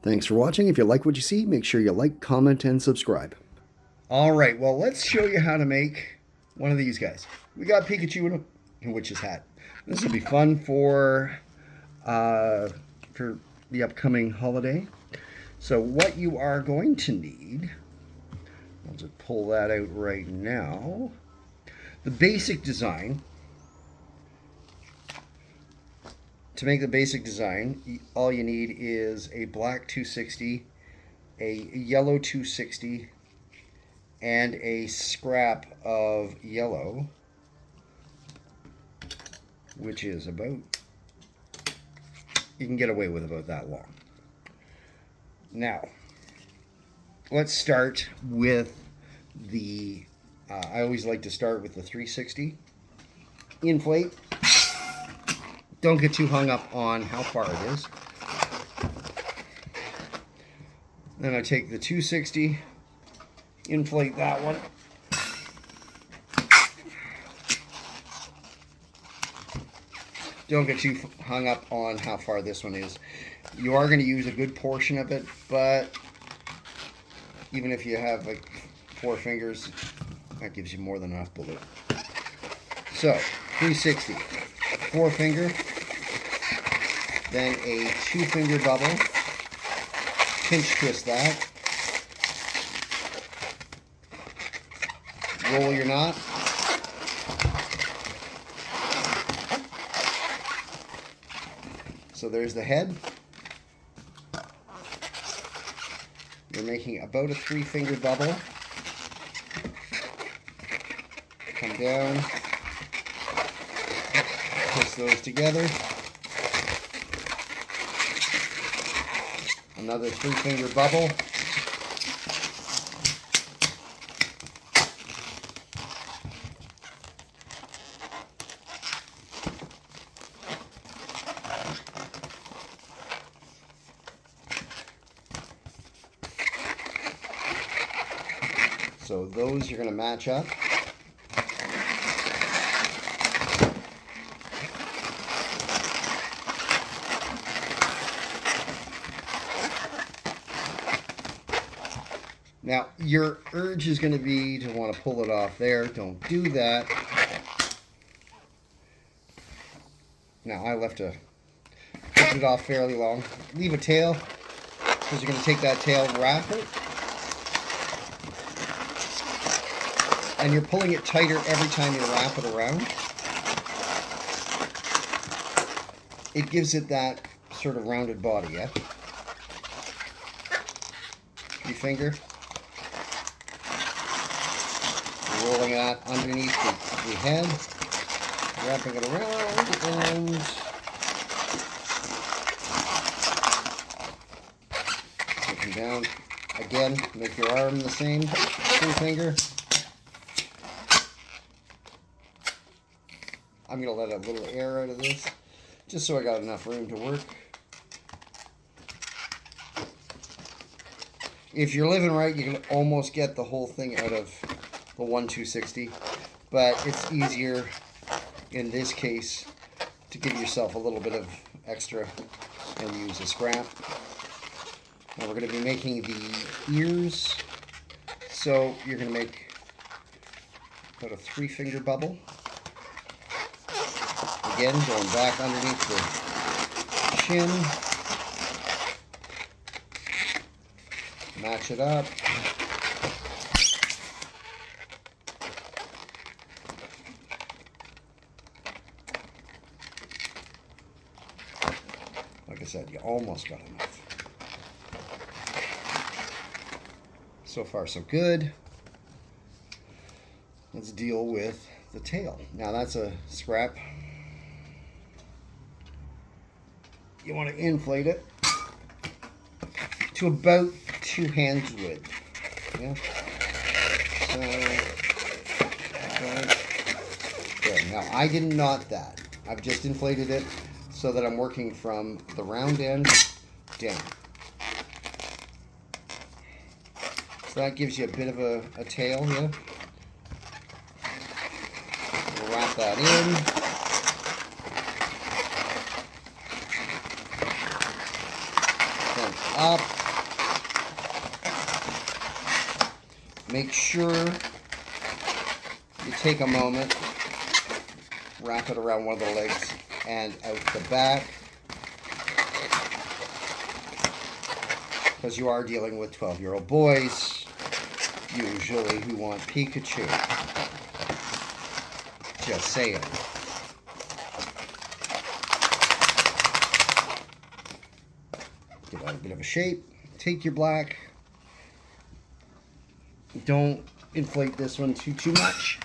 Thanks for watching. If you like what you see, make sure you like, comment, and subscribe. All right, well, let's show you how to make one of these guys. We got Pikachu in a witch's hat. This will be fun for the upcoming holiday. So what you are going to need, I'll just pull that out right now. The basic design. To make the basic design, all you need is a black 260, a yellow 260, and a scrap of yellow, which is about, you can get away with about that long. Now, let's start with the, I always like to start with the 360. Inflate. Don't get too hung up on how far it is. Then I take the 260, inflate that one. Don't get too hung up on how far this one is. You are going to use a good portion of it, but even if you have like 4 fingers, that gives you more than enough balloon. So, 360, 4 finger, then a 2 finger bubble, pinch twist that, roll your knot, so there's the head. You're making about a 3 finger bubble, come down, twist those together. Another 3 finger bubble. So those you're going to match up. Now, your urge is going to be to want to pull it off there. Don't do that. Now, I left it off fairly long. Leave a tail, because you're going to take that tail, wrap it, and you're pulling it tighter every time you wrap it around. It gives it that sort of rounded body, yeah? 3 finger. Rolling that underneath the head, wrapping it around, and taking down. Again, make your arm the same, 3 finger. I'm going to let a little air out of this, just so I got enough room to work. If you're living right, you can almost get the whole thing out of the 1/260, but it's easier in this case to give yourself a little bit of extra and use a scrap. Now we're going to be making the ears, so you're going to make about a 3 finger bubble. Again, going back underneath the chin, match it up. Like I said, you almost got enough. So far, so good. Let's deal with the tail. Now that's a scrap. You want to inflate it to about 2 hands width. Yeah. So, okay. Good. Now I didn't knot that. I've just inflated it so that I'm working from the round end down. So that gives you a bit of a tail here. We'll wrap that in. Then up. Make sure you take a moment, wrap it around one of the legs and out the back, because you are dealing with 12-year-old boys, usually, who want Pikachu. Just saying. Give that a bit of a shape. Take your black. Don't inflate this one too much.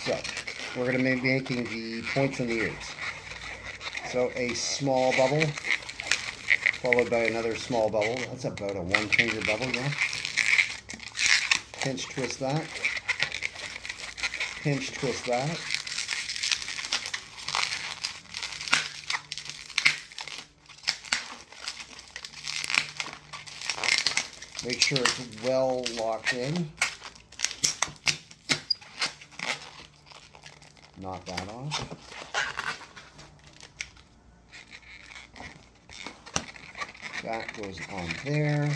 So, we're going to be making the points on the ears. So, a small bubble, followed by another small bubble. That's about a 1-finger bubble, yeah? Pinch twist that. Pinch twist that. Make sure it's well locked in. Knock that off. That goes on there.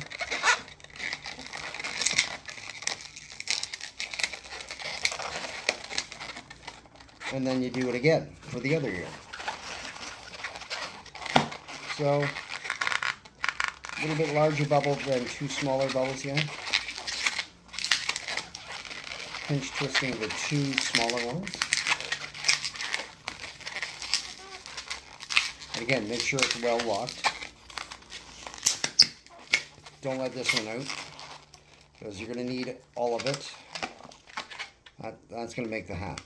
And then you do it again for the other ear. So, a little bit larger bubble than 2 smaller bubbles here. Pinch twisting the 2 smaller ones. And again, make sure it's well locked. Don't let this one out, because you're going to need all of it. That's going to make the hat.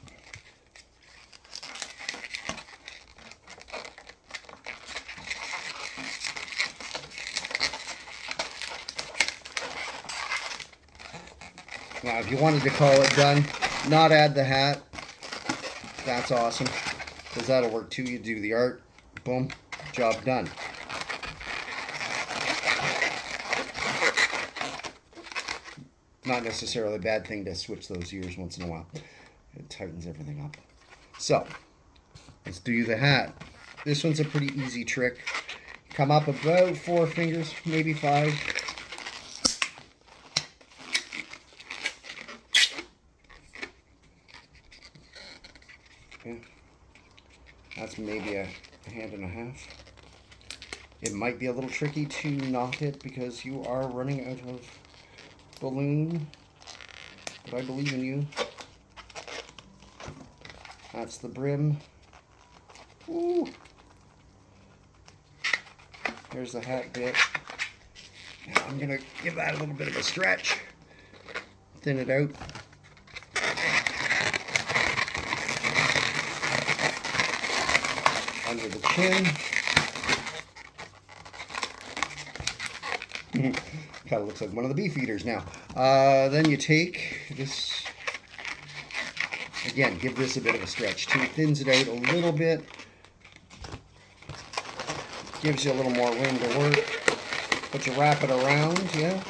Now, if you wanted to call it done, not add the hat, that's awesome, because that'll work too. You do the art, boom, job done. Not necessarily a bad thing to switch those ears once in a while. It tightens everything up. So, let's do the hat. This one's a pretty easy trick. Come up about 4 fingers, maybe 5. Okay. That's maybe a hand and a half. It might be a little tricky to knot it because you are running out of balloon, but I believe in you. That's the brim. Ooh. There's the hat bit. Now I'm going to give that a little bit of a stretch. Thin it out. Under the chin. Kind of looks like one of the beef eaters now. Then you take this, again, give this a bit of a stretch too. Thins it out a little bit. Gives you a little more room to work. But you wrap it around, yeah.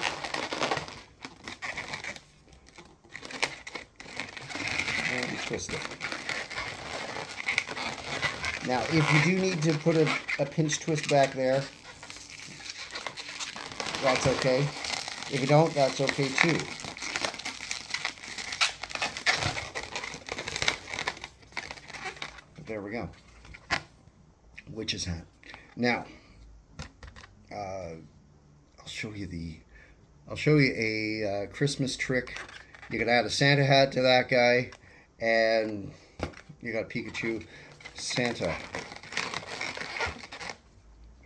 And you twist it. Now, if you do need to put a pinch twist back there, that's okay. If you don't, that's okay too. But there we go. Witch's hat. Now, I'll show you a Christmas trick. You could add a Santa hat to that guy, and you got Pikachu, Santa.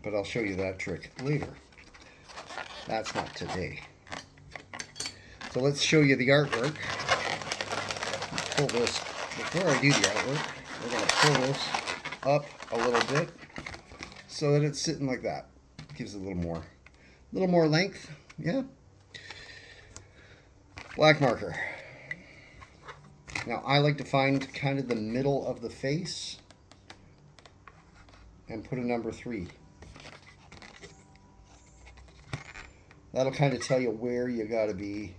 But I'll show you that trick later. That's not today. So let's show you the artwork. Pull this, before I do the artwork, we're going to pull this up a little bit so that it's sitting like that. Gives it a little more length, yeah. Black marker. Now I like to find kind of the middle of the face and put a number 3. That'll kind of tell you where you got to be.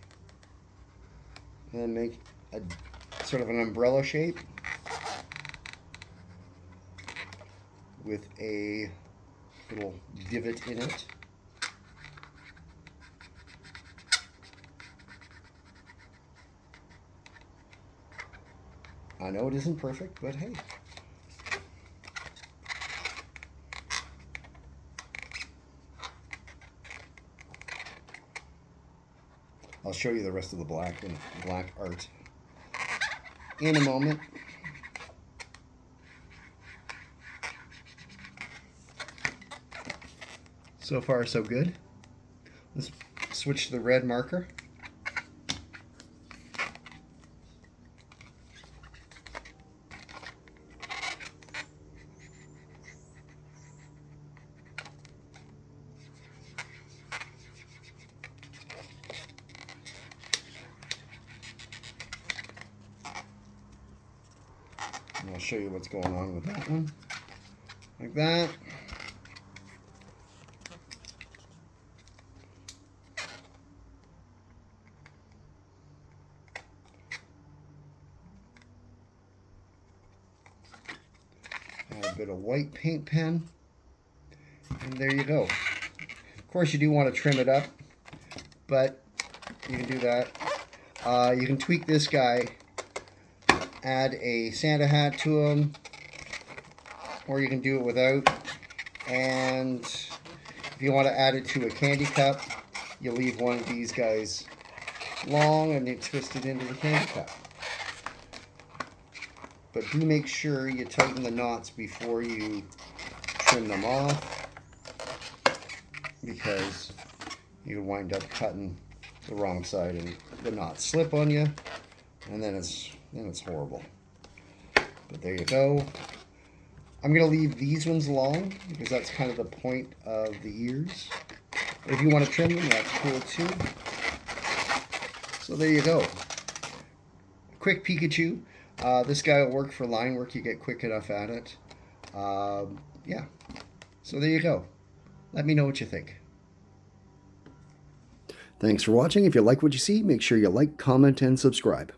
And then make a sort of an umbrella shape. with a little divot in it. I know it isn't perfect, but hey. I'll show you the rest of the black and black art in a moment. So far, so good. Let's switch to the red marker. And I'll show you what's going on with that one. Like that. Add a bit of white paint pen. And there you go. Of course, you do want to trim it up, but you can do that. You can tweak this guy, add a Santa hat to him, or you can do it without. And if you want to add it to a candy cup, you leave one of these guys long and you twist it into the candy cup. But do make sure you tighten the knots before you trim them off, because you wind up cutting the wrong side and the knots slip on you, and then it's horrible. But there you go. I'm going to leave these ones long because that's kind of the point of the ears. But if you want to trim them, that's cool too. So there you go. Quick Pikachu. This guy will work for line work. You get quick enough at it. Yeah. So there you go. Let me know what you think. Thanks for watching. If you like what you see, make sure you like, comment, and subscribe.